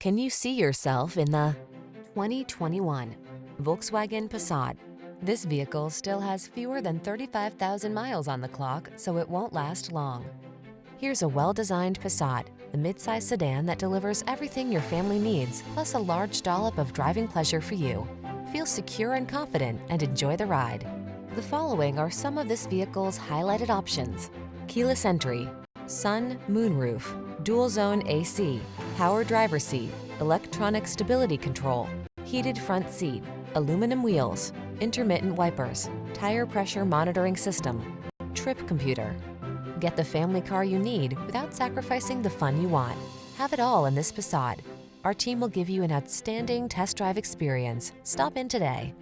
Can you see yourself in the 2021 Volkswagen Passat? This vehicle still has fewer than 35,000 miles on the clock, so it won't last long. Here's a well-designed Passat, the midsize sedan that delivers everything your family needs, plus a large dollop of driving pleasure for you. Feel secure and confident and enjoy the ride. The following are some of this vehicle's highlighted options: keyless entry, sun, moonroof, dual zone AC, power driver seat, electronic stability control, heated front seat, aluminum wheels, intermittent wipers, tire pressure monitoring system, trip computer. Get the family car you need without sacrificing the fun you want. Have it all in this Passat. Our team will give you an outstanding test drive experience. Stop in today.